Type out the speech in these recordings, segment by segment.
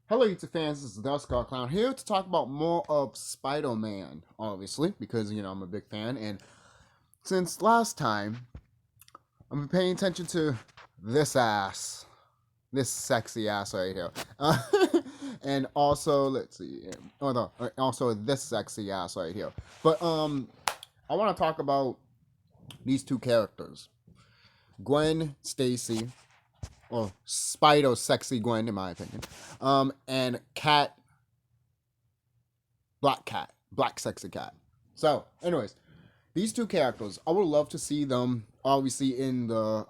Hello, YouTube fans. This is the Scar Clown here to talk about more of Spider-Man, obviously, because I'm a big fan. And since last time, I've been paying attention to this ass, this sexy ass right here, and also let's see, oh no, also this sexy ass right here. But I want to talk about these two characters, Gwen Stacy, or Spider Sexy Gwen, in my opinion, and Black Sexy Cat. So, anyways, these two characters, I would love to see them obviously in the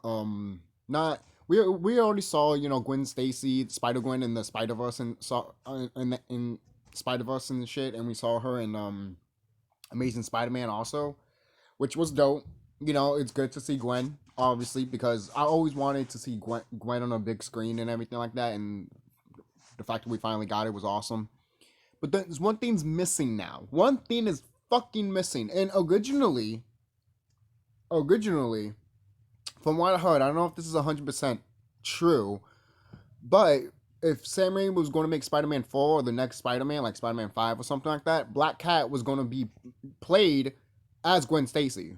not we already saw Gwen Stacy, Spider Gwen in the Spider Verse and saw in Spider Verse and shit, and we saw her in Amazing Spider Man also, which was dope. It's good to see Gwen, obviously, because I always wanted to see Gwen on a big screen and everything like that, and the fact that we finally got it was awesome. But there's one thing's missing now. One thing is fucking missing. And originally, from what I heard, I don't know if this is 100% true, but if Sam Raimi was going to make Spider-Man 4 or the next Spider-Man, like Spider-Man 5 or something like that, Black Cat was going to be played as Gwen Stacy.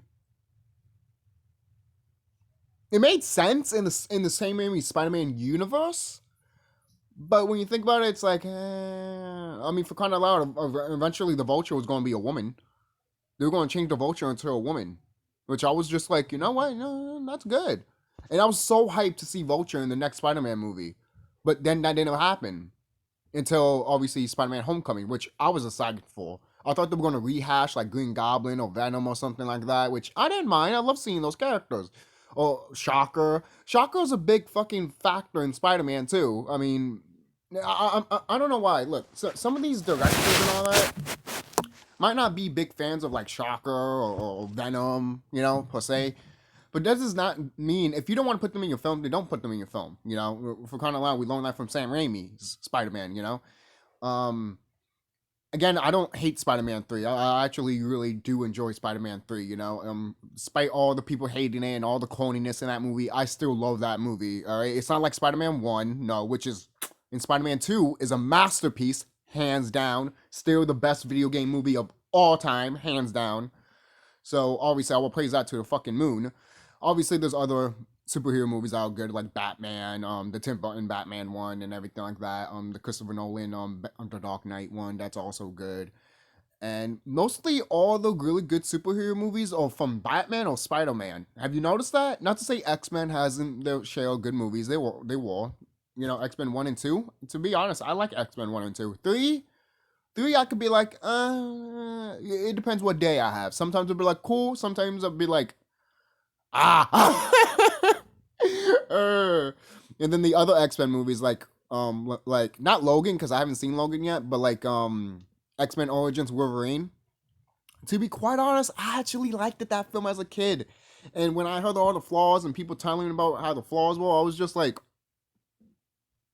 It made sense in the Sam Raimi Spider-Man universe, but when you think about it, it's like, I mean, for crying out loud, eventually the Vulture was going to be a woman. They were going to change the Vulture into a woman, which I was just like, you know what? No, that's good. And I was so hyped to see Vulture in the next Spider-Man movie, but then that didn't happen until obviously Spider-Man: Homecoming, which I was excited for. I thought they were going to rehash like Green Goblin or Venom or something like that, which I didn't mind. I love seeing those characters. Or Shocker. Shocker's a big fucking factor in Spider-Man too. I mean, I don't know why. Look, so some of these directors and all that might not be big fans of like Shocker or Venom, per se. But that does not mean if you don't want to put them in your film, then don't put them in your film. For crying out loud, we learned that from Sam Raimi's Spider-Man. Again, I don't hate Spider-Man 3. I actually really do enjoy Spider-Man 3, despite all the people hating it and all the corniness in that movie, I still love that movie, all right? It's not like Spider-Man 1, no, which is, in Spider-Man 2, is a masterpiece, hands down, still the best video game movie of all time, hands down. So, obviously, I will praise that to the fucking moon. Obviously, there's other superhero movies that are good, like Batman, the Tim Burton Batman one, and everything like that. The Christopher Nolan, the Dark Knight one, that's also good. And mostly all the really good superhero movies are from Batman or Spider Man. Have you noticed that? Not to say X Men hasn't their share of good movies. They were. X Men 1 and 2. To be honest, I like X Men 1 and 2. 3, I could be like, it depends what day I have. Sometimes it'll be like cool. Sometimes I'll be like, ah. And then the other X-Men movies, like not Logan, because I haven't seen Logan yet, but like X-Men Origins Wolverine. To be quite honest, I actually liked that film as a kid. And when I heard all the flaws and people telling me about how the flaws were, I was just like,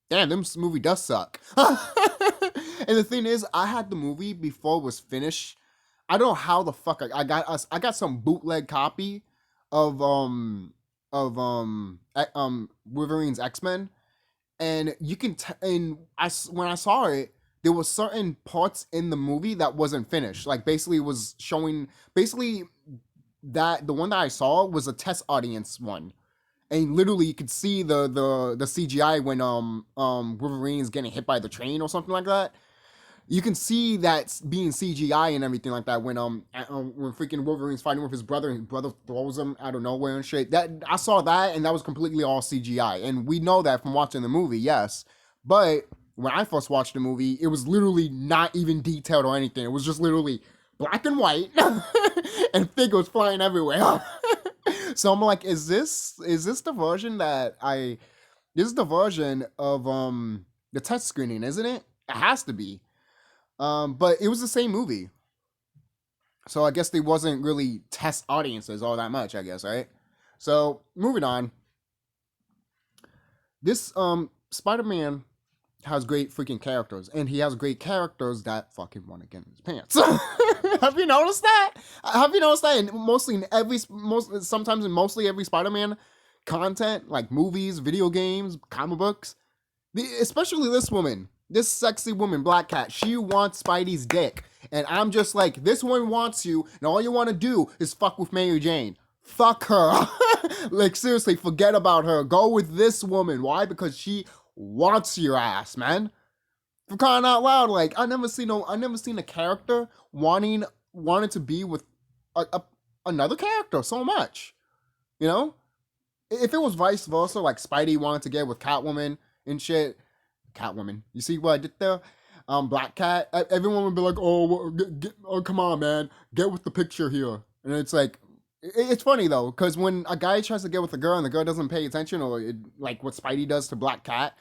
damn, this movie does suck. And the thing is, I had the movie before it was finished. I don't know how the fuck I got some bootleg copy of Wolverine's X-Men, and you can when I saw it, there was certain parts in the movie that wasn't finished. Like basically, it was showing that the one that I saw was a test audience one, and literally you could see the CGI when Wolverine is getting hit by the train or something like that. You can see that being CGI and everything like that when freaking Wolverine's fighting with his brother and his brother throws him out of nowhere and shit. That I saw that and that was completely all CGI, and we know that from watching the movie, yes. But when I first watched the movie, it was literally not even detailed or anything. It was just literally black and white and figures flying everywhere. So I'm like, is this the version that this is the version of the test screening, isn't it? It has to be. But it was the same movie. So I guess they wasn't really test audiences all that much, I guess, right? So moving on. This Spider-Man has great freaking characters, and he has great characters that fucking want to get in his pants. Have you noticed that? Have you noticed that? And sometimes in mostly every Spider-Man content, like movies, video games, comic books, Especially this woman, this sexy woman, Black Cat. She wants Spidey's dick, and I'm just like, this one wants you, and all you want to do is fuck with Mary Jane. Fuck her. Like seriously, forget about her. Go with this woman. Why? Because she wants your ass, man. For crying out loud, like I never seen a character wanting to be with another character so much. You know, if it was vice versa, like Spidey wanted to get with Catwoman and shit, Catwoman. You see what I did there? Black Cat. Everyone would be like, "Oh, oh, come on, man, get with the picture here." And it's like, it's funny though, because when a guy tries to get with a girl and the girl doesn't pay attention, or like what Spidey does to Black Cat,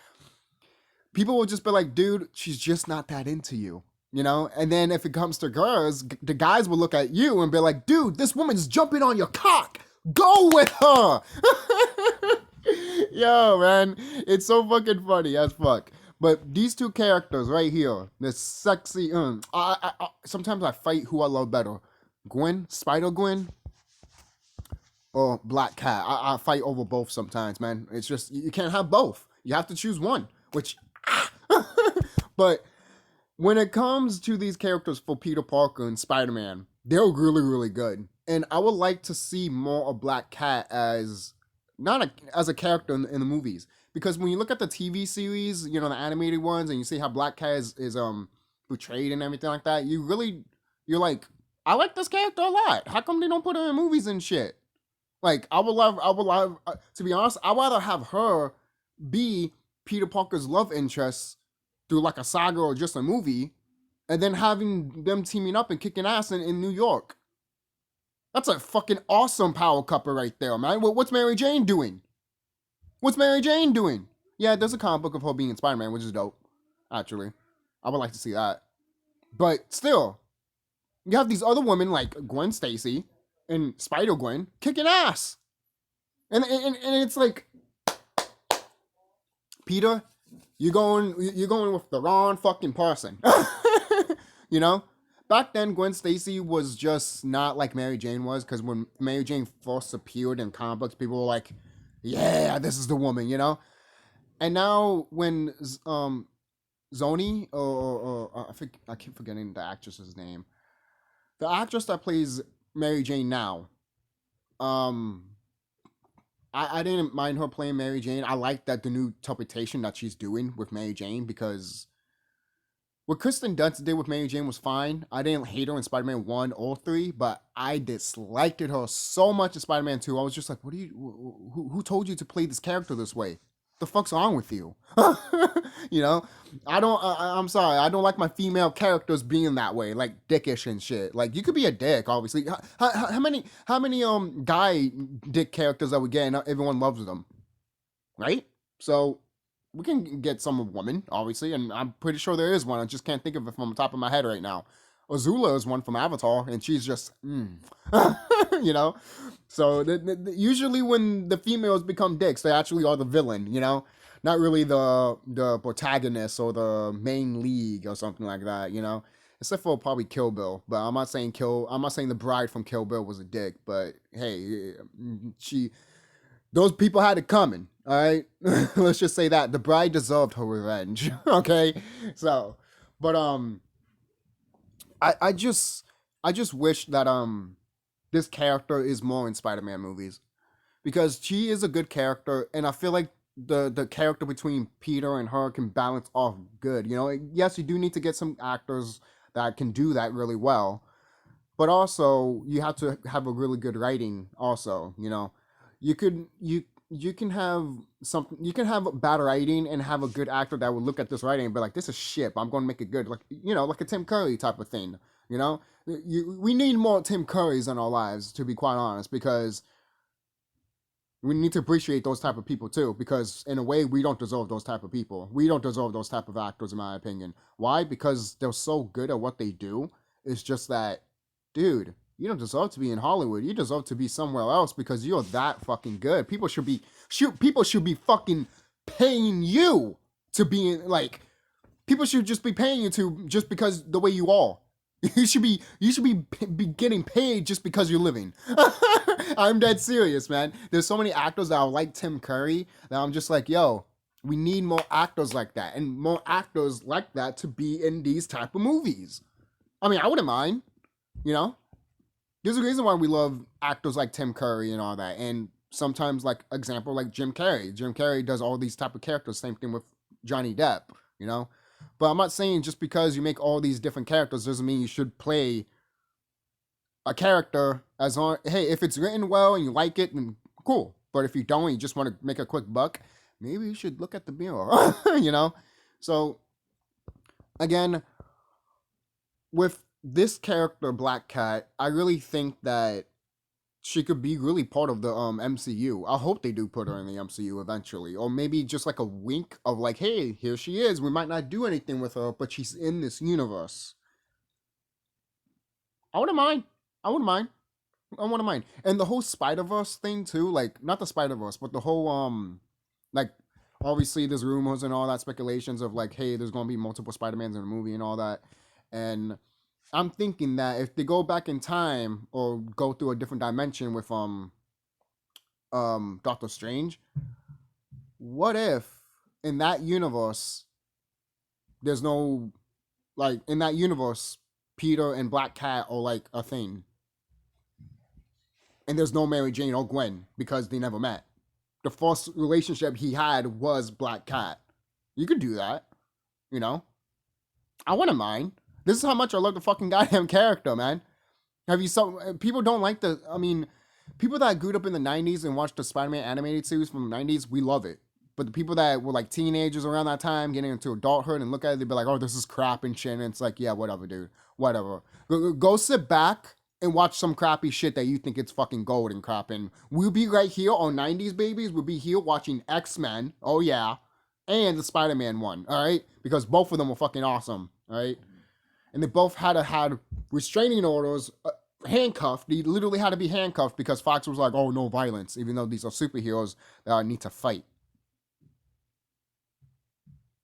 people will just be like, "Dude, she's just not that into you." You know, and then if it comes to girls, the guys will look at you and be like, "Dude, this woman's jumping on your cock. Go with her." Yo, man, it's so fucking funny as fuck. But these two characters right here, this sexy, sometimes I fight who I love better, Gwen, Spider Gwen, or Black Cat. I fight over both sometimes, man. It's just you can't have both. You have to choose one. Which, but when it comes to these characters for Peter Parker and Spider Man, they're really, really good. And I would like to see more of Black Cat as not as a character in the movies, because when you look at the TV series, you know, the animated ones, and you see how Black Cat is portrayed and everything like that, you're like, I like this character a lot. How come they don't put her in movies and shit? Like I would love to be honest, I'd rather have her be Peter Parker's love interest through like a saga or just a movie, and then having them teaming up and kicking ass in New York. That's a fucking awesome power couple right there, man. What's Mary Jane doing? What's Mary Jane doing? Yeah, there's a comic book of her being Spider-Man, which is dope. Actually, I would like to see that. But still, you have these other women like Gwen Stacy and Spider Gwen kicking ass, and it's like, Peter, you're going with the wrong fucking person. You know? Back then, Gwen Stacy was just not like Mary Jane was, because when Mary Jane first appeared in comic books, people were like, "Yeah, this is the woman," you know. And now when Zoni, I keep forgetting the actress's name, the actress that plays Mary Jane now, um, I didn't mind her playing Mary Jane. I like that the new interpretation that she's doing with Mary Jane, because what Kristen Dunst did with Mary Jane was fine. I didn't hate her in Spider-Man 1 or 3, but I disliked her so much in Spider-Man 2. I was just like, what do you, who told you to play this character this way? The fuck's wrong with you? You know, I'm sorry. I don't like my female characters being that way, like dickish and shit. Like, you could be a dick, obviously. How many guy dick characters that we get and everyone loves them, right? So we can get some woman, obviously, and I'm pretty sure there is one. I just can't think of it from the top of my head right now. Azula is one from Avatar, and she's just, you know. So usually when the females become dicks, they actually are the villain, you know, not really the protagonist or the main league or something like that, you know. Except for probably Kill Bill, but I'm not saying the bride from Kill Bill was a dick, but hey, those people had it coming. All right, let's just say that the bride deserved her revenge. Okay, so, but I just wish that this character is more in Spider-Man movies, because she is a good character, and I feel like the character between Peter and her can balance off good. You know, yes, you do need to get some actors that can do that really well, but also you have to have a really good writing. Also, you know, you can have something, you can have bad writing and have a good actor that would look at this writing and be like, this is shit, but I'm going to make it good, like, you know, like a Tim Curry type of thing. You know, we need more Tim Currys in our lives, to be quite honest, because we need to appreciate those type of people too, because in a way we don't deserve those type of people. We don't deserve those type of actors, in my opinion. Why? Because they're so good at what they do. It's just that, dude, you don't deserve to be in Hollywood. You deserve to be somewhere else, because you're that fucking good. People should be fucking paying you to be in, like, people should just be paying you to, just because the way you are. You should be getting paid just because you're living. I'm dead serious, man. There's so many actors that are like Tim Curry that I'm just like, yo, We need more actors like that, and more actors like that to be in these type of movies. I mean, I wouldn't mind, you know. There's a reason why we love actors like Tim Curry and all that, and sometimes like example like Jim Carrey. Jim Carrey does all these type of characters. Same thing with Johnny Depp, you know. But I'm not saying just because you make all these different characters doesn't mean you should play a character as on. Hey, if it's written well and you like it, then cool. But if you don't, and you just want to make a quick buck, maybe you should look at the mirror, you know. So again, with this character Black Cat, I really think that she could be really part of the MCU. I hope they do put her in the MCU eventually, or maybe just like a wink of like, hey, here she is. We might not do anything with her, but she's in this universe. I wouldn't mind. I wouldn't mind. I wouldn't mind. And the whole Spider Verse thing too, like not the Spider Verse, but the whole like obviously there's rumors and all that speculations of like, hey, there's gonna be multiple Spider-Mans in the movie and all that. And I'm thinking that if they go back in time or go through a different dimension with Doctor Strange, what if in that universe there's no like in that universe Peter and Black Cat are like a thing. And there's no Mary Jane or Gwen because they never met. The first relationship he had was Black Cat. You could do that, you know? I wouldn't mind. This is how much I love the fucking goddamn character, man. Have you so people don't like the I mean, people that grew up in the 90s and watched the Spider-Man animated series from the 90s, we love it. But the people that were like teenagers around that time, getting into adulthood and look at it, they'd be like, oh, this is crap and shit. And it's like, yeah, whatever, dude. Whatever. Go sit back and watch some crappy shit that you think it's fucking gold and crap. And we'll be right here on 90s Babies. We'll be here watching X-Men. Oh, yeah. And the Spider-Man one. All right? Because both of them were fucking awesome. All right? And they both had restraining orders, handcuffed. They literally had to be handcuffed because Fox was like, oh, no violence, even though these are superheroes that need to fight.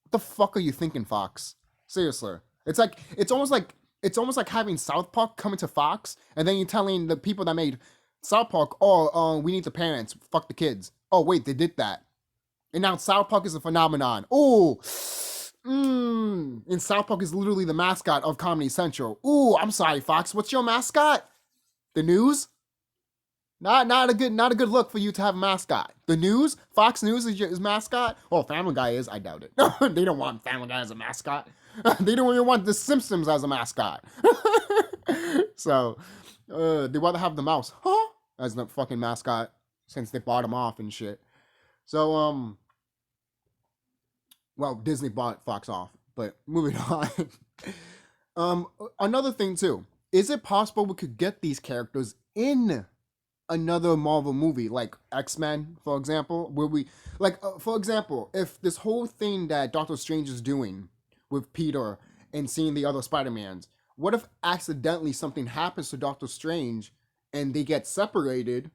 What the fuck are you thinking, Fox? Seriously. It's almost like having South Park coming to Fox, and then you're telling the people that made South Park, oh, we need the parents, fuck the kids. Oh, wait, they did that. And now South Park is a phenomenon. Oh, and South Park is literally the mascot of Comedy Central. Ooh, I'm sorry, Fox. What's your mascot? The news? Not a good look for you to have a mascot. The news? Fox News is your mascot? Oh, Family Guy is? I doubt it. They don't want Family Guy as a mascot. They don't even want The Simpsons as a mascot. So, they rather have the mouse, as the fucking mascot since they bought him off and shit. So, well, Disney bought Fox off, but moving on. Another thing too, is it possible we could get these characters in another Marvel movie, like X-Men, for example, where we, like, for example, if this whole thing that Doctor Strange is doing with Peter and seeing the other Spider-Mans, what if accidentally something happens to Doctor Strange and they get separated,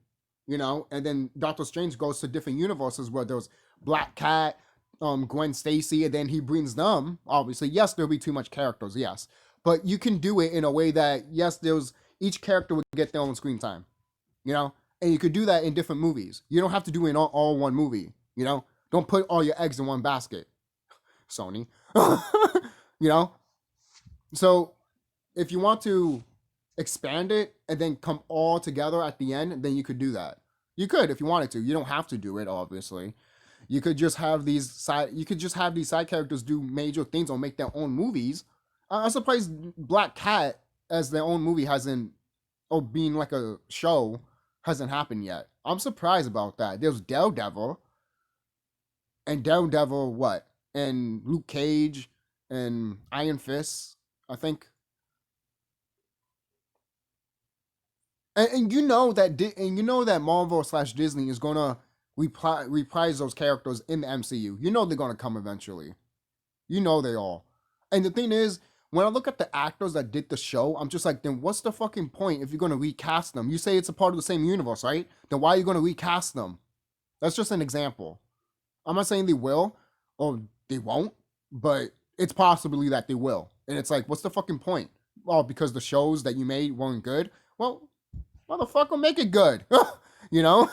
you know, and then Doctor Strange goes to different universes where there's Black Cat, Gwen Stacy, and then he brings them, obviously, yes, there'll be too much characters, yes, but you can do it in a way that, yes, each character would get their own screen time, you know, and you could do that in different movies. You don't have to do it in all one movie, you know, don't put all your eggs in one basket, Sony. You know, so if you want to expand it and then come all together at the end, then you could do that. You could if you wanted to. You don't have to do it, obviously. You could just have these side characters do major things or make their own movies. I'm surprised Black Cat as their own movie hasn't, or being like a show, hasn't happened yet. I'm surprised about that. There's Daredevil, and Daredevil what? And Luke Cage and Iron Fist, I think. And you know that Marvel / Disney is gonna reprise those characters in the MCU. You know they're gonna come eventually. You know they are. And the thing is, when I look at the actors that did the show, I'm just like, then what's the fucking point if you're gonna recast them? You say it's a part of the same universe, right? Then why are you gonna recast them? That's just an example. I'm not saying they will or they won't, but it's possibly that they will. And it's like, what's the fucking point? Well, because the shows that you made weren't good. Well, motherfucker, make it good. you know?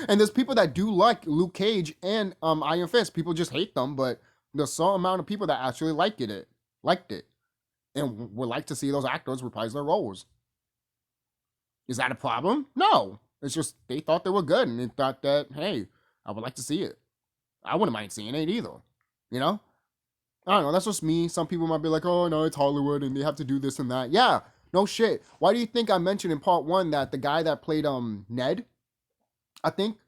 And there's people that do like Luke Cage and Iron Fist. People just hate them, but there's some amount of people that actually liked it, and would like to see those actors reprise their roles. Is that a problem? No. It's just they thought they were good, and they thought that, hey, I would like to see it. I wouldn't mind seeing it either. You know? I don't know. That's just me. Some people might be like, oh, no, it's Hollywood, and they have to do this and that. Yeah, no shit. Why do you think I mentioned in part one that the guy that played Ned, I think,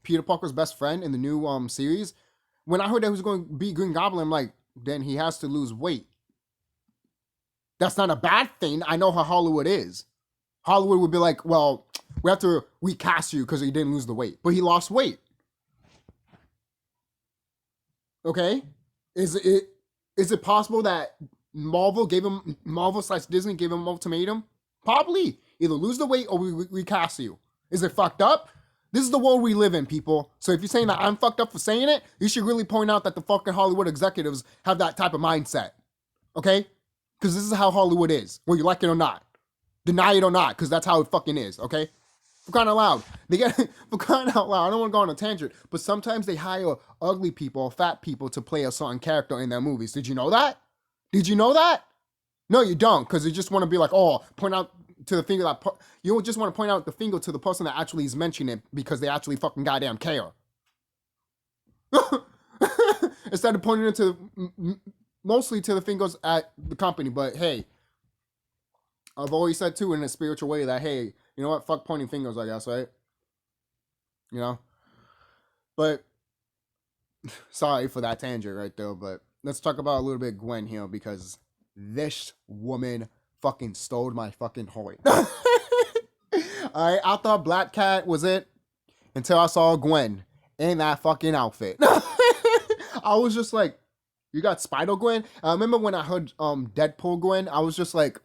Peter Parker's best friend in the new series, when I heard that he was going to be Green Goblin, I'm like, then he has to lose weight. That's not a bad thing. I know how Hollywood is. Hollywood would be like, well, we have to recast you because he didn't lose the weight. But he lost weight. Okay? Is it possible that Marvel/Disney gave him an ultimatum? Probably. Either lose the weight or we recast you. Is it fucked up? This is the world we live in, people. So if you're saying that I'm fucked up for saying it, you should really point out that the fucking Hollywood executives have that type of mindset. Okay? Because this is how Hollywood is, whether you like it or not. Deny it or not, because that's how it fucking is, okay? For crying out loud. For crying out loud, I don't want to go on a tangent, but sometimes they hire ugly people, fat people to play a certain character in their movies. Did you know that? Did you know that? No, you don't, because you just want to be like, oh, point out to the finger that... You just want to point out the finger to the person that actually is mentioning it because they actually fucking goddamn care. Instead of pointing it to... Mostly to the fingers at the company, but hey, I've always said too in a spiritual way that, hey, you know what? Fuck pointing fingers, I guess, right? You know? But, sorry for that tangent right there, but let's talk about a little bit Gwen here because this woman fucking stole my fucking heart. Alright, I thought Black Cat was it until I saw Gwen in that fucking outfit. I was just like, you got Spider-Gwen? I remember when I heard Deadpool Gwen, I was just like,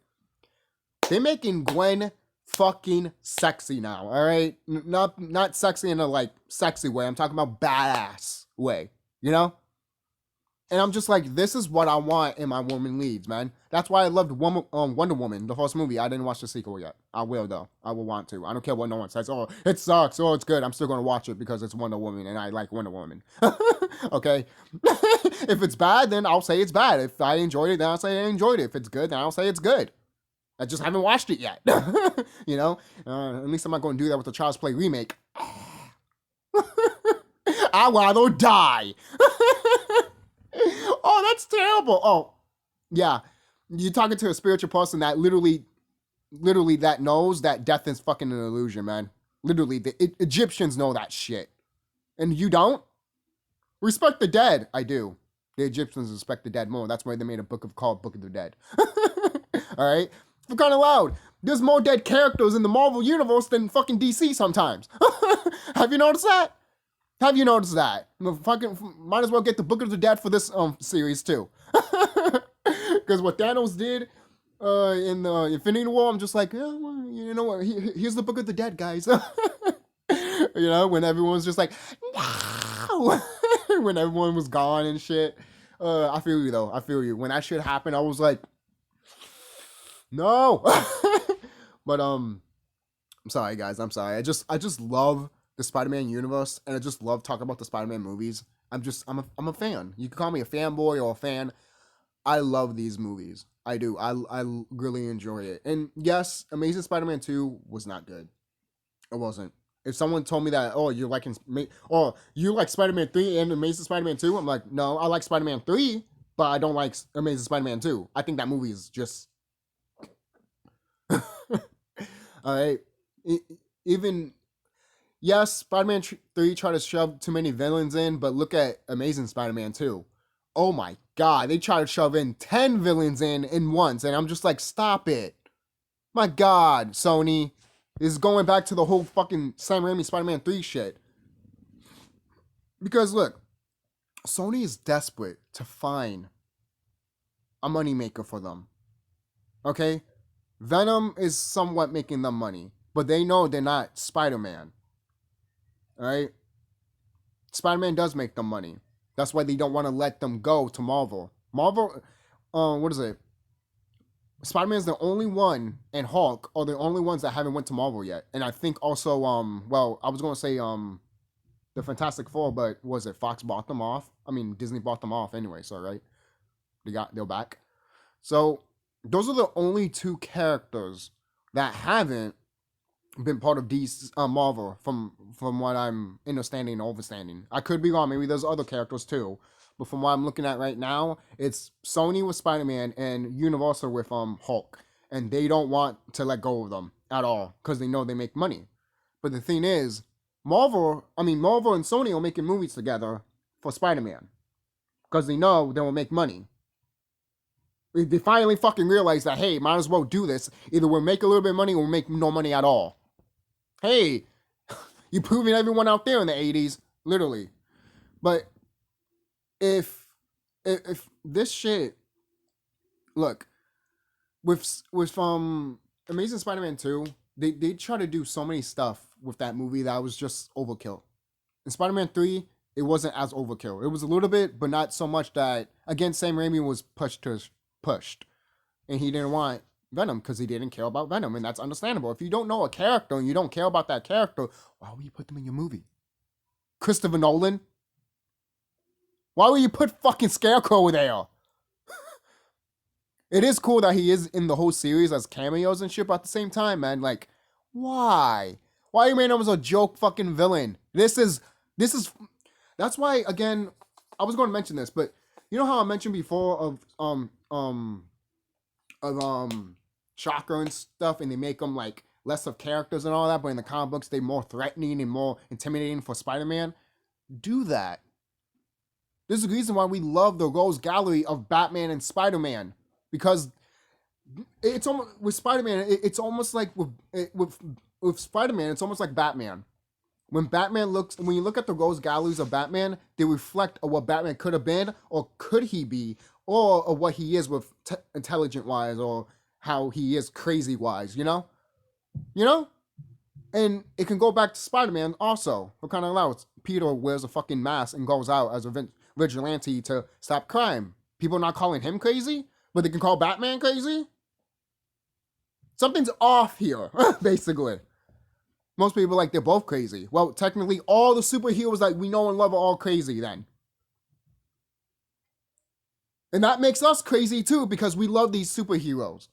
they're making Gwen fucking sexy now, all right? Not sexy in a, like, sexy way. I'm talking about badass way, you know? And I'm just like, this is what I want in my woman leads, man. That's why I loved Wonder Woman, the first movie. I didn't watch the sequel yet. I will, though. I will want to. I don't care what no one says. Oh, it sucks. Oh, it's good. I'm still going to watch it because it's Wonder Woman, and I like Wonder Woman. Okay? If it's bad, then I'll say it's bad. If I enjoyed it, then I'll say I enjoyed it. If it's good, then I'll say it's good. I just haven't watched it yet. You know? At least I'm not going to do that with the Child's Play remake. I'd rather die. Oh, that's terrible. Oh, yeah. You're talking to a spiritual person that literally that knows that death is fucking an illusion, man. Literally, the Egyptians know that shit. And you don't? Respect the dead. I do. The Egyptians respect the dead more. That's why they made a book called Book of the Dead. All right? For kind of loud. There's more dead characters in the Marvel universe than fucking DC sometimes. Have you noticed that? Have you noticed that? Fucking might as well get the Book of the Dead for this series too. Because what Thanos did in the Infinity War, I'm just like, oh, well, you know what? Here's the Book of the Dead, guys. You know, when everyone's just like, no, when everyone was gone and shit. I feel you though. I feel you. When that shit happened, I was like, no. But I'm sorry, guys. I'm sorry. I just love the Spider-Man universe, and I just love talking about the Spider-Man movies. I'm a fan. You can call me a fanboy or a fan. I love these movies. I do. I really enjoy it. And yes, Amazing Spider-Man 2 was not good. It wasn't. If someone told me that, oh, you like Spider-Man 3 and Amazing Spider-Man 2, I'm like, no, I like Spider-Man 3, but I don't like Amazing Spider-Man 2. I think that movie is just... All right. Even... Yes, Spider-Man 3 tried to shove too many villains in, but look at Amazing Spider-Man 2. Oh my god, they tried to shove in 10 villains in once, and I'm just like, stop it. My god, Sony. This is going back to the whole fucking Sam Raimi Spider-Man 3 shit. Because look, Sony is desperate to find a moneymaker for them. Okay? Venom is somewhat making them money, but they know they're not Spider-Man. Alright? Spider-Man does make them money. That's why they don't want to let them go to Marvel. Marvel, what is it? Spider-Man's the only one, and Hulk are the only ones that haven't went to Marvel yet. And I think also, well, I was gonna say the Fantastic Four, but was it Fox bought them off? I mean, Disney bought them off anyway. So right, they're back. So those are the only two characters that haven't been part of DC Marvel from what I'm understanding and overstanding. I could be wrong. Maybe there's other characters too, but from what I'm looking at right now, it's Sony with Spider Man and Universal with Hulk, and they don't want to let go of them at all because they know they make money. But the thing is, Marvel and Sony are making movies together for Spider Man because they know they will make money. They finally fucking realize that, hey, might as well do this. Either we'll make a little bit of money or we'll make no money at all. Hey, you proving everyone out there in the 80s, literally. But if this shit, look, with Amazing Spider-Man 2, they try to do so many stuff with that movie that was just overkill. In Spider-Man 3, it wasn't as overkill. It was a little bit, but not so much that, again, Sam Raimi was pushed. And he didn't want Venom because he didn't care about Venom, and that's understandable. If you don't know a character and you don't care about that character, why would you put them in your movie? Christopher Nolan? Why would you put fucking Scarecrow there? It is cool that he is in the whole series as cameos and shit, but at the same time, man, like, why? Why you made him as a joke fucking villain? That's why, again, I was going to mention this, but you know how I mentioned before of Shocker and stuff, and they make them like less of characters and all that, but in the comic books they're more threatening and more intimidating for Spider-Man. Do that. There's a reason why we love the Rose Gallery of Batman and Spider-Man, because it's almost with Spider-Man. It's almost like with Spider-Man, it's almost like Batman. When you look at the Rose Galleries of Batman, they reflect of what Batman could have been, or could he be, or what he is with intelligent wise, or how he is crazy wise. You know, and it can go back to Spider-Man also. For kind of allows Peter wears a fucking mask and goes out as a vigilante to stop crime. People not calling him crazy, but they can call Batman crazy. Something's off here, basically. Most people like they're both crazy. Well, technically, all the superheroes that we know and love are all crazy then. And that makes us crazy too, because we love these superheroes.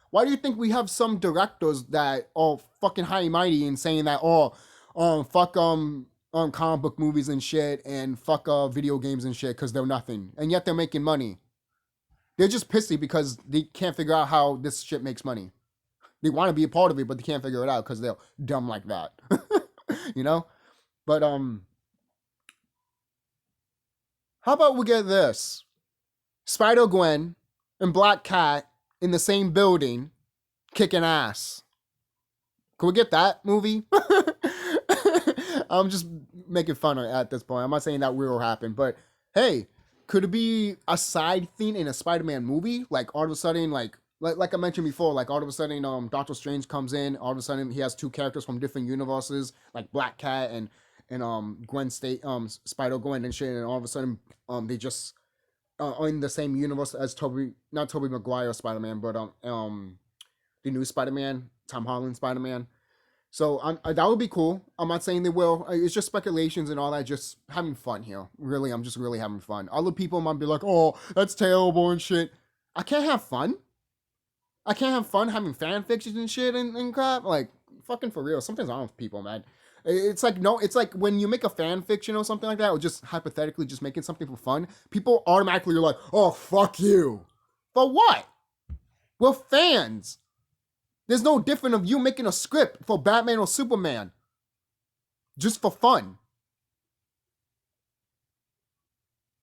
Why do you think we have some directors that are fucking high and mighty and saying that, fuck comic book movies and shit, and fuck video games and shit because they're nothing, and yet they're making money. They're just pissy because they can't figure out how this shit makes money. They want to be a part of it, but they can't figure it out because they're dumb like that. you know? But how about we get this? Spider-Gwen and Black Cat in the same building kicking ass. Can we get that movie? I'm just making fun at this point. I'm not saying that will happen, but hey, could it be a side thing in a Spider-Man movie? Like all of a sudden, like I mentioned before, like all of a sudden, Doctor Strange comes in. All of a sudden, he has two characters from different universes, like Black Cat and Gwen Spider Gwen and shit. And all of a sudden, they just are in the same universe as not Tobey Maguire Spider Man, but the new Spider Man, Tom Holland Spider Man. So that would be cool. I'm not saying they will. It's just speculations and all that. Just having fun here. Really, I'm just really having fun. Other people might be like, "Oh, that's terrible and shit." I can't have fun. I can't have fun having fan fictions and shit and crap. Like, fucking for real. Something's wrong with people, man. It's like, no, it's like when you make a fan fiction or something like that, or just hypothetically just making something for fun, people automatically are like, "Oh, fuck you." For what? We're fans. There's no different of you making a script for Batman or Superman just for fun.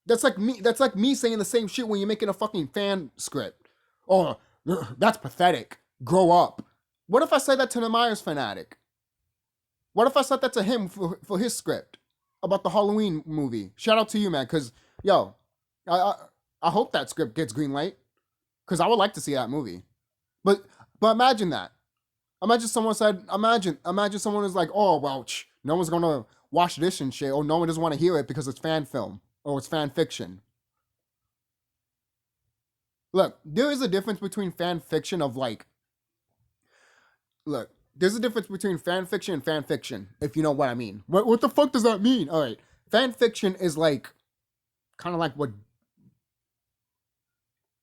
That's like me saying the same shit when you're making a fucking fan script. Oh, that's pathetic. Grow up. What if I said that to the Myers fanatic? What if I said that to him for his script about the Halloween movie? Shout out to you, man, because, yo, I hope that script gets green light, because I would like to see that movie. But imagine that. Imagine someone said, imagine someone is like, "Oh, well, no one's going to watch this and shit, or no one doesn't want to hear it because it's fan film, or it's fan fiction." Look, there is a difference between fan fiction of like, look, there's a difference between fan fiction and fan fiction, if you know what I mean. What the fuck does that mean? All right, fan fiction is like kind of like what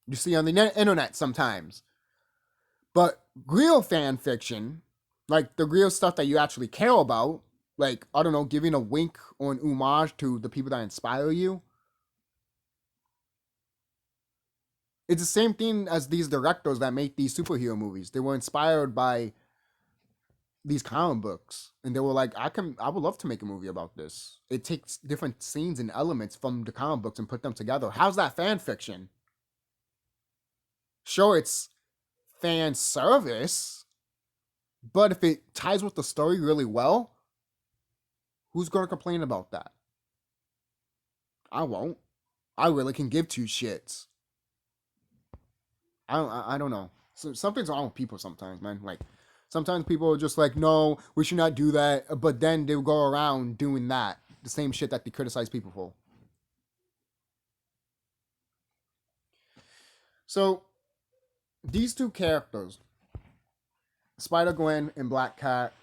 you see on the internet sometimes, but real fan fiction, like the real stuff that you actually care about, like I don't know, giving a wink or an homage to the people that inspire you. It's the same thing as these directors that make these superhero movies. They were inspired by these comic books, and they were like, I would love to make a movie about this. It takes different scenes and elements from the comic books and put them together. How's that fan fiction? Sure, it's fan service, but if it ties with the story really well, who's gonna complain about that? I won't. I really can give two shits. I don't know. So something's wrong with people sometimes, man. Like sometimes people are just like, no, we should not do that. But then they'll go around doing that, the same shit that they criticize people for. So these two characters, Spider Gwen and Black Cat,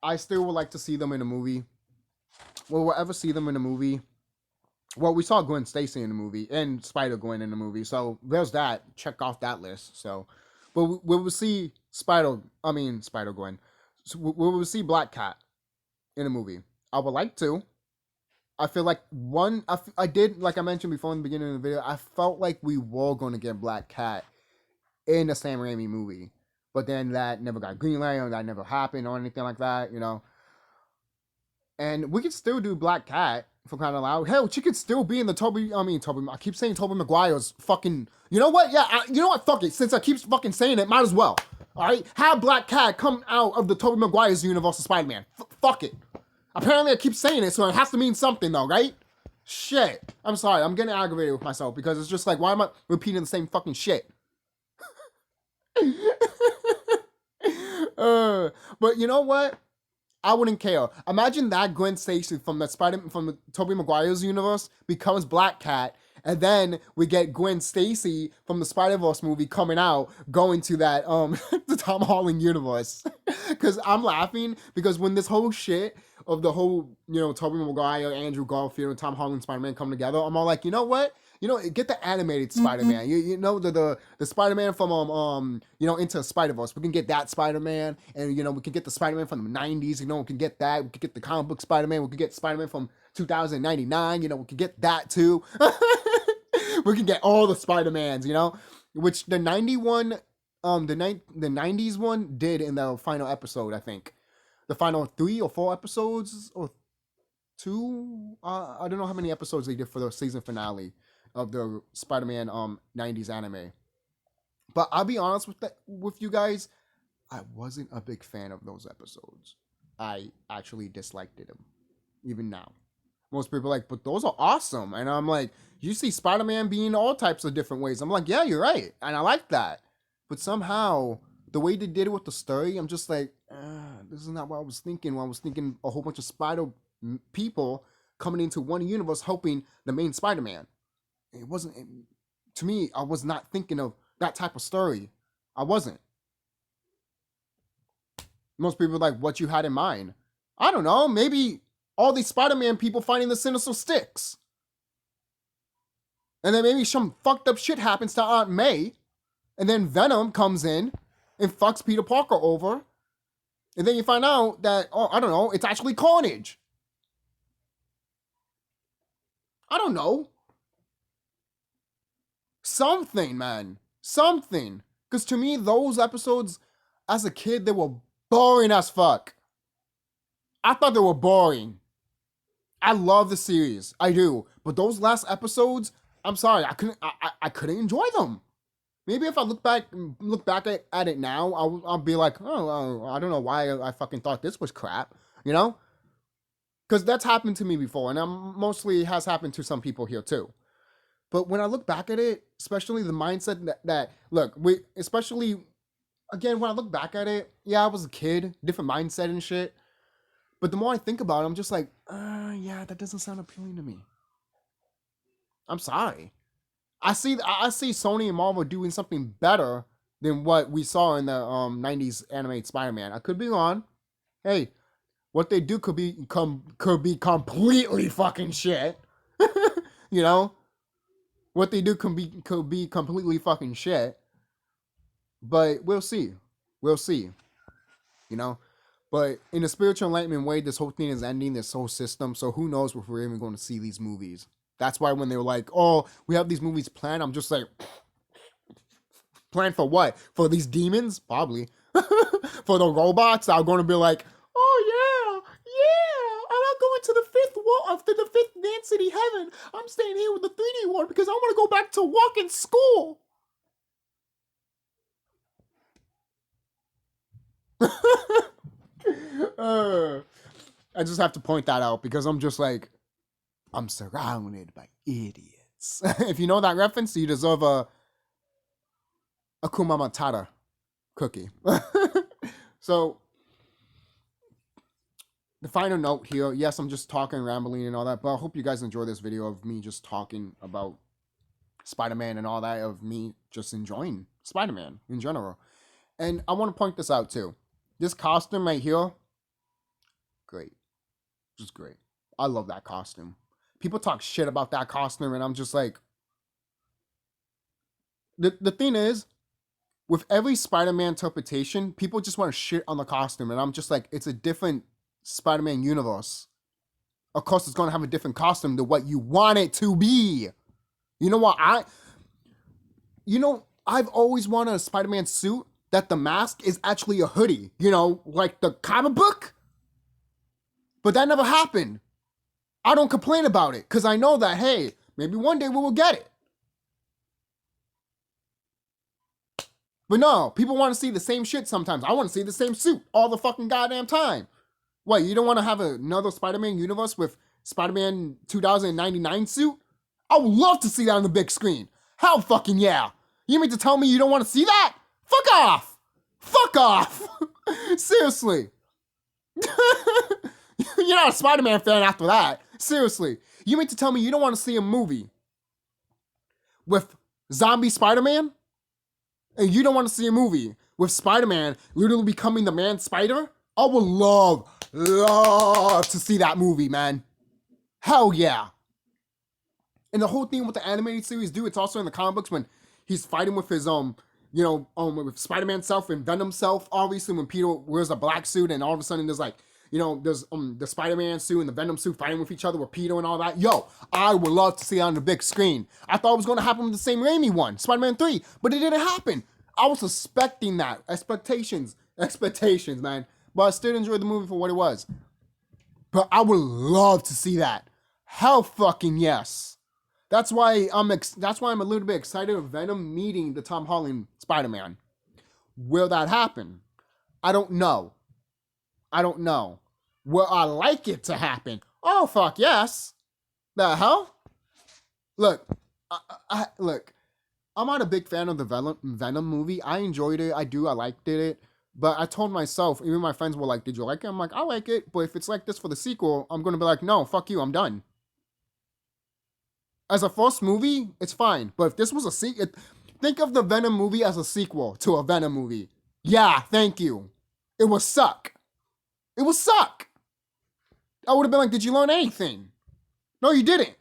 I still would like to see them in a movie. Will we ever see them in a movie? Well, we saw Gwen Stacy in the movie and Spider Gwen in the movie, so there's that. Check off that list. So, but we will see Spider Gwen. So we will see Black Cat in a movie. I would like to. I feel like I did, like I mentioned before in the beginning of the video, I felt like we were going to get Black Cat in the Sam Raimi movie, but then that never got greenlighted, or that never happened, or anything like that, you know. And we could still do Black Cat for crying out loud. Hell, she could still be in the Toby. I keep saying Tobey Maguire's fucking. You know what? Yeah, you know what? Fuck it. Since I keep fucking saying it, might as well. All right, have Black Cat come out of the Tobey Maguire's universe of Spider-Man. Fuck it. Apparently, I keep saying it, so it has to mean something, though, right? Shit. I'm sorry. I'm getting aggravated with myself because it's just like, why am I repeating the same fucking shit? But you know what? I wouldn't care. Imagine that Gwen Stacy from the Tobey Maguire's universe becomes Black Cat, and then we get Gwen Stacy from the Spider-Verse movie coming out, going to that the Tom Holland universe. Cause I'm laughing because when this whole shit of the whole, Tobey Maguire, Andrew Garfield, and Tom Holland Spider-Man come together, I'm all like, you know what? Get the animated Spider-Man. You know the Spider-Man from Into Spider-Verse. We can get that Spider-Man, and we can get the Spider-Man from the '90s. We can get that. We can get the comic book Spider-Man. We can get Spider-Man from 2099. We can get that too. We can get all the Spider-Mans. Which the '91, the '90s one did in the final episode. I think the final 3 or 4 episodes or 2. I don't know how many episodes they did for the season finale of the Spider-Man 90s anime. But I'll be honest with you guys, I wasn't a big fan of those episodes. I actually disliked them, even now. Most people are like, but those are awesome. And I'm like, you see Spider-Man being all types of different ways. I'm like, yeah, you're right. And I like that. But somehow, the way they did it with the story, I'm just like, this is not what I was thinking. When I was thinking a whole bunch of spider people coming into one universe helping the main Spider-Man. It wasn't, to me, I was not thinking of that type of story. I wasn't. Most people are like, what you had in mind? I don't know, maybe all these Spider-Man people finding the Sinister Sticks. And then maybe some fucked up shit happens to Aunt May. And then Venom comes in and fucks Peter Parker over. And then you find out that, I don't know, it's actually Carnage. I don't know. Something, man. Something. Because to me, those episodes, as a kid, they were boring as fuck. I thought they were boring. I love the series. I do. But those last episodes, I'm sorry, I couldn't enjoy them. Maybe if I look back at it now, I'll be like, oh, I don't know why I fucking thought this was crap, Because that's happened to me before, and mostly has happened to some people here too. But when I look back at it, especially the mindset especially, again, when I look back at it, yeah, I was a kid, different mindset and shit. But the more I think about it, I'm just like, yeah, that doesn't sound appealing to me. I'm sorry. I see Sony and Marvel doing something better than what we saw in the 90s animated Spider-Man. I could be wrong. Hey, what they do could be completely fucking shit. You know? What they do could be completely fucking shit. But we'll see. We'll see. You know? But in a spiritual enlightenment way, this whole thing is ending, this whole system. So who knows if we're even going to see these movies. That's why when they were like, oh, we have these movies planned, I'm just like, planned for what? For these demons? Probably. For the robots that are going to be like, oh yeah, I'm not going to the fifth wall after the fifth density heaven. I'm staying here with the 3D one because I want to go back to walking school. I just have to point that out because I'm just like, I'm surrounded by idiots. If you know that reference, you deserve a Akuma Matata cookie. So, the final note here, yes, I'm just talking, rambling and all that, but I hope you guys enjoy this video of me just talking about Spider-Man and all that, of me just enjoying Spider-Man in general. And I want to point this out too. This costume right here, great. Just great. I love that costume. People talk shit about that costume, and I'm just like, the thing is, with every Spider-Man interpretation, people just want to shit on the costume, and I'm just like, it's a different Spider-Man universe. Of course, it's going to have a different costume than what you want it to be. You know what? I've always wanted a Spider-Man suit that the mask is actually a hoodie, like the comic book. But that never happened. I don't complain about it because I know that, hey, maybe one day we will get it. But no, people want to see the same shit sometimes. I want to see the same suit all the fucking goddamn time. What, you don't want to have another Spider-Man universe with Spider-Man 2099 suit? I would love to see that on the big screen. How fucking yeah. You mean to tell me you don't want to see that? Fuck off! Fuck off! Seriously. You're not a Spider-Man fan after that. Seriously. You mean to tell me you don't want to see a movie with zombie Spider-Man? And you don't want to see a movie with Spider-Man literally becoming the man spider? I would love to see that movie, man. Hell yeah. And the whole thing with the animated series, dude, it's also in the comic books when he's fighting with his with Spider-Man self and Venom self. Obviously, when Peter wears a black suit, and all of a sudden there's like, there's the Spider-Man suit and the Venom suit fighting with each other with Peter and all that. Yo, I would love to see that on the big screen. I thought it was going to happen with the same Raimi one, Spider-Man 3, but it didn't happen. I was expecting that. Expectations, man. But I still enjoyed the movie for what it was. But I would love to see that. Hell fucking yes. That's why I'm a little bit excited of Venom meeting the Tom Holland Spider-Man. Will that happen? I don't know. Will I like it to happen? Oh fuck yes. The hell? Look, look. I'm not a big fan of the Venom movie. I enjoyed it. I liked it. But I told myself, even my friends were like, did you like it? I'm like, I like it. But if it's like this for the sequel, I'm going to be like, no, fuck you. I'm done. As a first movie, it's fine. But if this was a sequel, think of the Venom movie as a sequel to a Venom movie. Yeah, thank you. It would suck. It would suck. I would have been like, did you learn anything? No, you didn't.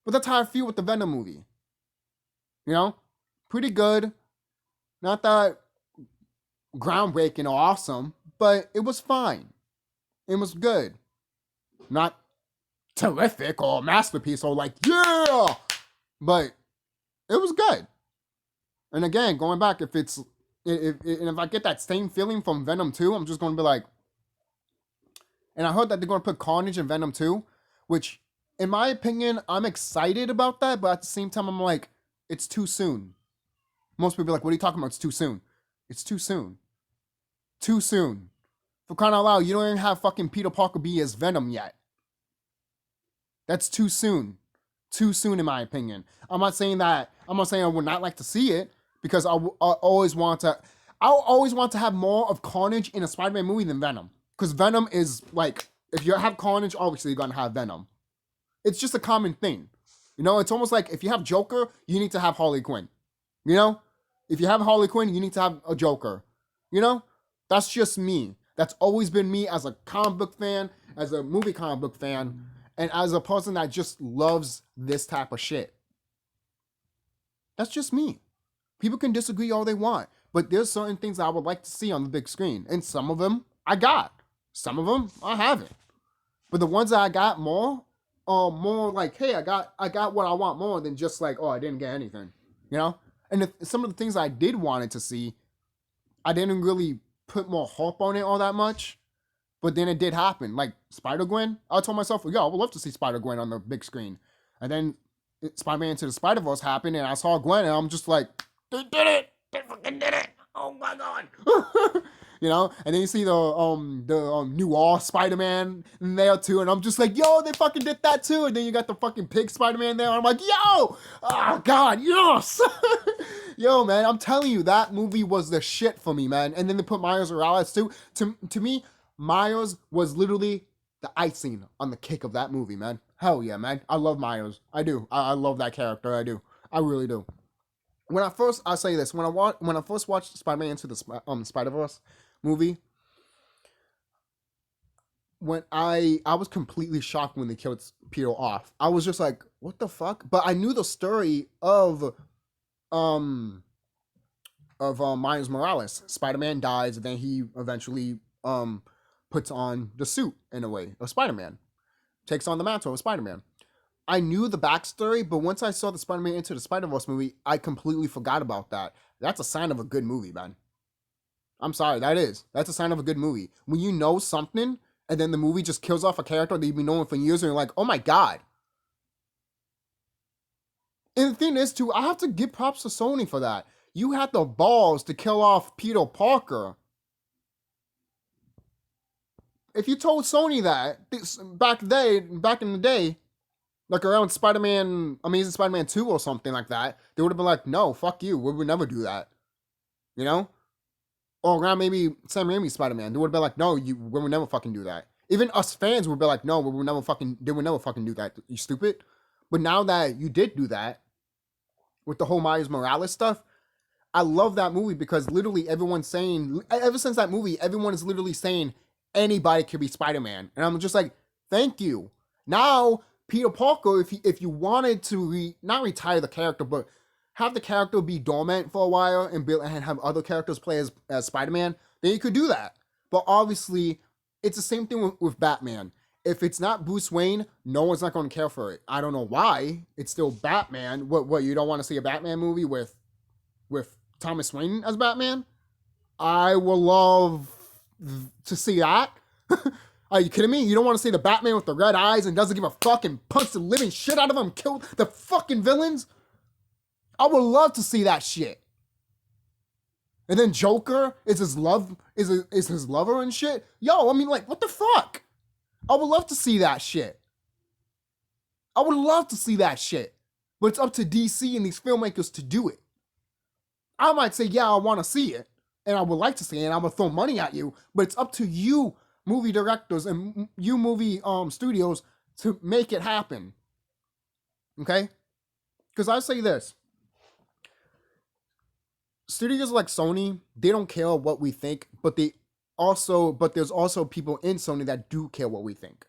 But that's how I feel with the Venom movie. Pretty good. Not that groundbreaking or awesome, but it was fine. It was good. Not terrific or masterpiece or like, yeah! But it was good. And again, going back, if I get that same feeling from Venom 2, I'm just going to be like, and I heard that they're going to put Carnage in Venom 2, which, in my opinion, I'm excited about that, but at the same time, I'm like, it's too soon. Most people are like, what are you talking about? It's too soon. It's too soon. Too soon. For crying out loud, you don't even have fucking Peter Parker be as Venom yet. That's too soon. Too soon, in my opinion. I'm not saying I would not like to see it, because I always want to have more of Carnage in a Spider-Man movie than Venom. Because Venom is like, if you have Carnage, obviously you're going to have Venom. It's just a common thing. You know, it's almost like if you have Joker, you need to have Harley Quinn. You know, if you have Harley Quinn, you need to have a Joker. You know, that's just me. That's always been me as a comic book fan, as a movie comic book fan, and as a person that just loves this type of shit. That's just me. People can disagree all they want, but there's certain things I would like to see on the big screen, and some of them I got, some of them I haven't. But the ones that I got more, more like, hey, I got what I want more than just like, oh, I didn't get anything, you know. And some of the things I did wanted to see, I didn't really put more hope on it all that much. But then it did happen. Like Spider Gwen, I told myself, yo, I would love to see Spider Gwen on the big screen. And then Spider Man Into the Spider Verse happened, and I saw Gwen, and I'm just like, they did it! They fucking did it! Oh my god! You know, and then you see the noir Spider-Man in there too, and I'm just like, yo, they fucking did that too. And then you got the fucking pig Spider-Man there, and I'm like, yo, oh god, yes. Yo, man, I'm telling you, that movie was the shit for me, man. And then they put Miles Morales too. To me, Miles was literally the icing on the cake of that movie, man. Hell yeah, man. I love Miles. I do. I love that character. I do. I really do. I'll say this, when I first watched Spider-Man Into the Spider-Verse movie, when I was completely shocked when they killed Peter off. I was just like, what the fuck? But I knew the story um Miles Morales. Spider-Man dies, and then he eventually puts on the suit in a way of Spider-Man, takes on the mantle of Spider-Man. I knew the backstory, but once I saw the Spider-Man Into the Spider-Verse movie, I completely forgot about that. That's a sign of a good movie, man. I'm sorry, that is. That's a sign of a good movie. When you know something, and then the movie just kills off a character that you've been knowing for years, and you're like, oh my god. And the thing is, too, I have to give props to Sony for that. You had the balls to kill off Peter Parker. If you told Sony that back in the day, like around Amazing Spider-Man 2 or something like that, they would have been like, no, fuck you. We would never do that. You know? Or around maybe Sam Raimi's Spider-Man, they would have been like, no, we would never fucking do that. Even us fans would be like, no, they would never fucking do that. You stupid. But now that you did do that, with the whole Miles Morales stuff, I love that movie because literally everyone's saying, ever since that movie, everyone is literally saying anybody could be Spider-Man. And I'm just like, thank you. Now, Peter Parker, if you wanted to not retire the character, but have the character be dormant for a while and have other characters play as Spider-Man, then you could do that. But obviously, it's the same thing with Batman. If it's not Bruce Wayne, no one's not going to care for it. I don't know why. It's still Batman. What you don't want to see a Batman movie with Thomas Wayne as Batman? I will love to see that. Are you kidding me? You don't want to see the Batman with the red eyes and doesn't give a fuck and punch the living shit out of them, kill the fucking villains? I would love to see that shit. And then Joker is his lover and shit. Yo, I mean, like, what the fuck? I would love to see that shit. I would love to see that shit. But it's up to DC and these filmmakers to do it. I might say, yeah, I want to see it. And I would like to see it. And I'm going to throw money at you. But it's up to you, movie directors and you movie studios, to make it happen. Okay? Because I say this. Studios like Sony, they don't care what we think, but there's also people in Sony that do care what we think.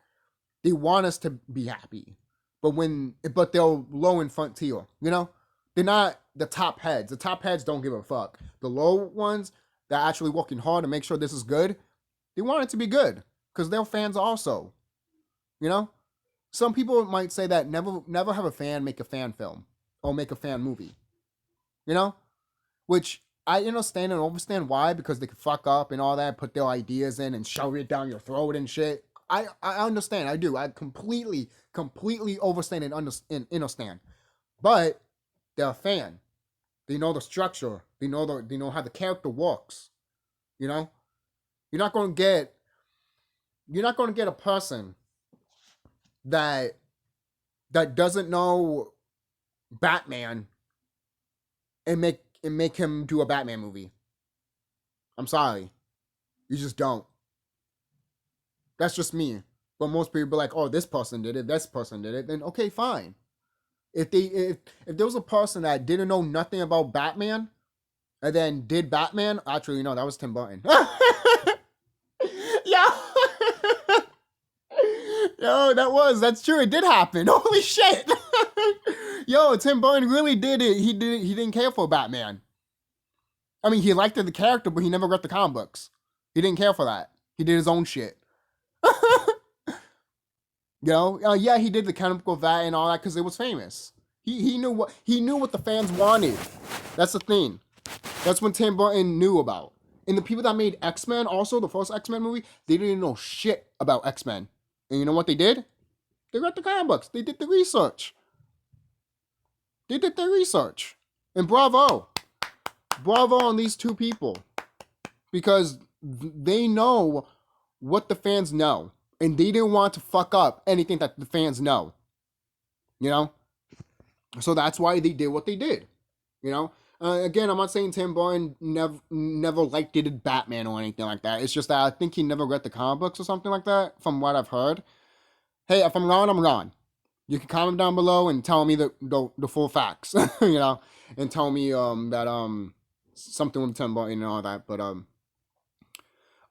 They want us to be happy. But they're low in front tier, you know? They're not the top heads. The top heads don't give a fuck. The low ones that are actually working hard to make sure this is good, they want it to be good. Because they're fans also. You know? Some people might say that never have a fan make a fan film. Or make a fan movie. You know? Which I understand and understand why, because they could fuck up and all that, put their ideas in and shove it down your throat and shit. I understand. I do. I completely understand and understand. But they're a fan. They know the structure. They know how the character works. You know? You're not gonna get a person that doesn't know Batman and make him do a Batman movie. I'm sorry. You just don't. That's just me. But most people be like, oh, this person did it, then okay, fine. If there was a person that didn't know nothing about Batman and then did Batman, actually no, that was Tim Burton. Yo, yo, that's true. It did happen. Holy shit. Yo, Tim Burton really did it. He didn't care for Batman. I mean, he liked the character, but he never read the comic books. He didn't care for that. He did his own shit. Yeah, he did the chemical vat and all that because it was famous. He knew what the fans wanted. That's the thing. That's what Tim Burton knew about. And the people that made X-Men, also the first X-Men movie, they didn't know shit about X-Men. And you know what they did? They read the comic books. They did the research. And bravo on these two people, because they know what the fans know, and they didn't want to fuck up anything that the fans know. So that's why they did what they did. Again, I'm not saying Tim Burton never liked did Batman or anything like that. It's just that I think he never read the comic books or something like that, from what I've heard. Hey, if I'm wrong, I'm wrong. You can comment down below and tell me the full facts, and tell me that something with Tim Burton and all that. But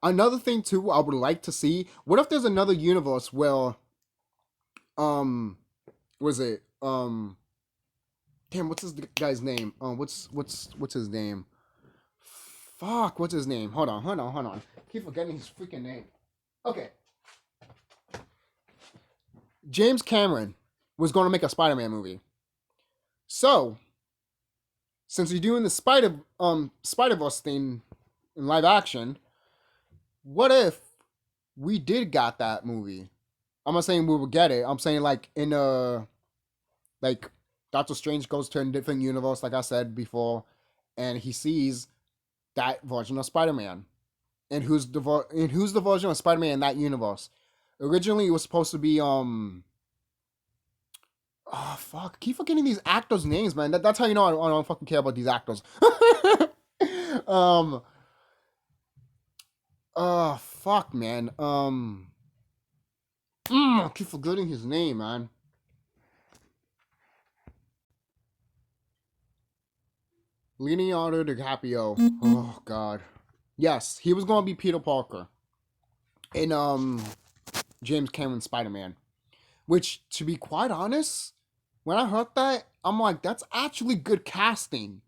another thing too, I would like to see. What if there's another universe where was it damn, what's this guy's name? What's his name? Fuck, what's his name? Hold on. I keep forgetting his freaking name. Okay. James Cameron was going to make a Spider-Man movie. So, since you're doing the Spider-Verse thing in live action, what if we did got that movie? I'm not saying we will get it. I'm saying like in like Doctor Strange goes to a different universe, like I said before, and he sees that version of Spider-Man. And who's the version of Spider-Man in that universe? Originally, it was supposed to be oh fuck, I keep forgetting these actors' names, man. That's how you know I don't fucking care about these actors. Oh fuck, man. I keep forgetting his name, man. Leonardo DiCaprio. Oh god. Yes, he was gonna be Peter Parker in James Cameron Spider-Man. Which, to be quite honest, when I heard that, I'm like, that's actually good casting.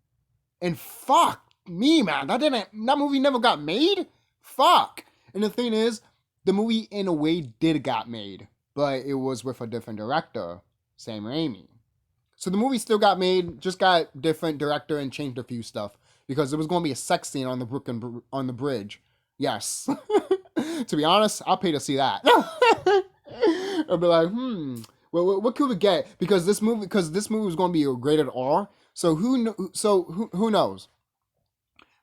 And fuck me, man, that movie never got made. Fuck. And the thing is, the movie in a way did got made, but it was with a different director, Sam Raimi. So the movie still got made, just got different director and changed a few stuff because there was going to be a sex scene on the bridge. Yes. To be honest, I'll pay to see that. I'll be like, well, what could we get? Because this movie was going to be a rated R. So who knows?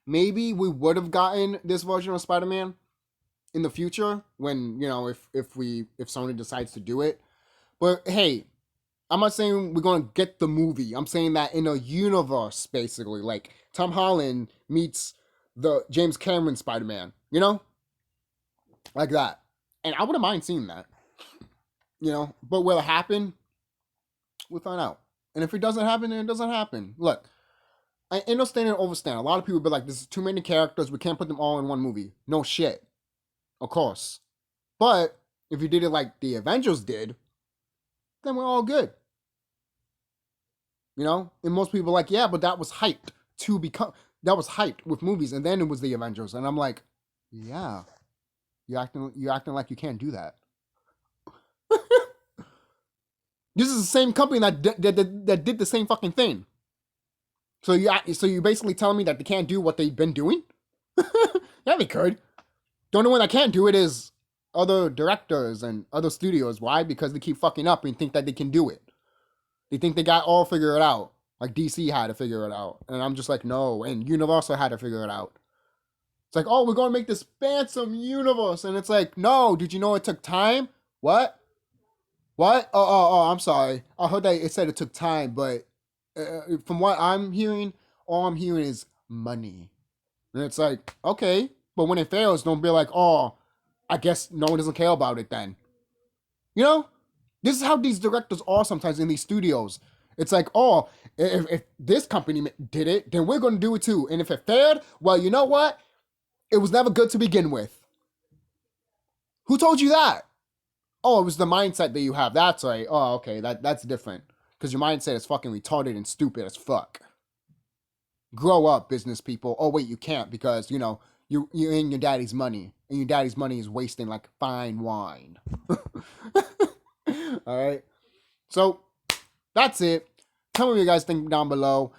Maybe we would have gotten this version of Spider-Man in the future when, if Sony decides to do it. But hey, I'm not saying we're going to get the movie. I'm saying that in a universe, basically. Like, Tom Holland meets the James Cameron Spider-Man. Like that. And I wouldn't mind seeing that. But will it happen? We'll find out. And if it doesn't happen, then it doesn't happen. Look, I ain't no stand and overstand. A lot of people be like, this is too many characters. We can't put them all in one movie. No shit. Of course. But if you did it like the Avengers did, then we're all good. And most people are like, yeah, but that was hyped with movies, and then it was the Avengers. And I'm like, yeah. You're acting like you can't do that. This is the same company that did the same fucking thing. So you basically telling me that they can't do what they've been doing? Yeah, they could. The only one that can't do it is other directors and other studios. Why? Because they keep fucking up and think that they can do it. They think they got all figured out. Like DC had to figure it out. And I'm just like, no. And Universal had to figure it out. It's like, oh, we're going to make this phantom universe. And it's like, no, did you know it took time? What? Oh, I'm sorry. I heard that it said it took time, but from what I'm hearing, all I'm hearing is money. And it's like, okay, but when it fails, don't be like, oh, I guess no one doesn't care about it then. This is how these directors are sometimes in these studios. It's like, oh, if this company did it, then we're going to do it too. And if it failed, well, you know what? It was never good to begin with. Who told you that? Oh, it was the mindset that you have. That's right. Oh, okay, that's different. Because your mindset is fucking retarded and stupid as fuck. Grow up, business people. Oh wait, you can't because you're in your daddy's money, and your daddy's money is wasting like fine wine. All right. So that's it. Tell me what you guys think down below.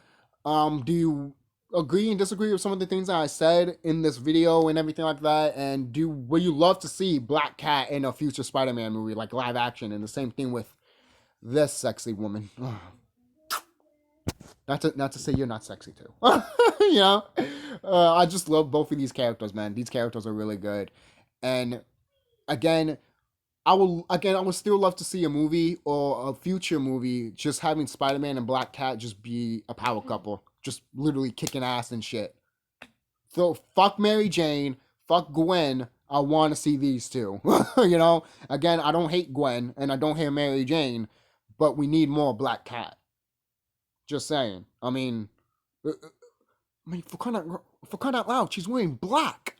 Do you agree and disagree with some of the things that I said in this video and everything like that? And would you love to see Black Cat in a future Spider-Man movie, like live action? And the same thing with this sexy woman. Not to say you're not sexy too. you know, I just love both of these characters, man. These characters are really good, and again, I would still love to see a movie or a future movie just having Spider-Man and Black Cat just be a power couple, just literally kicking ass and shit. So fuck Mary Jane, fuck Gwen. I want to see these two. Again, I don't hate Gwen and I don't hate Mary Jane, but we need more Black Cat. Just saying. For crying out loud, she's wearing black.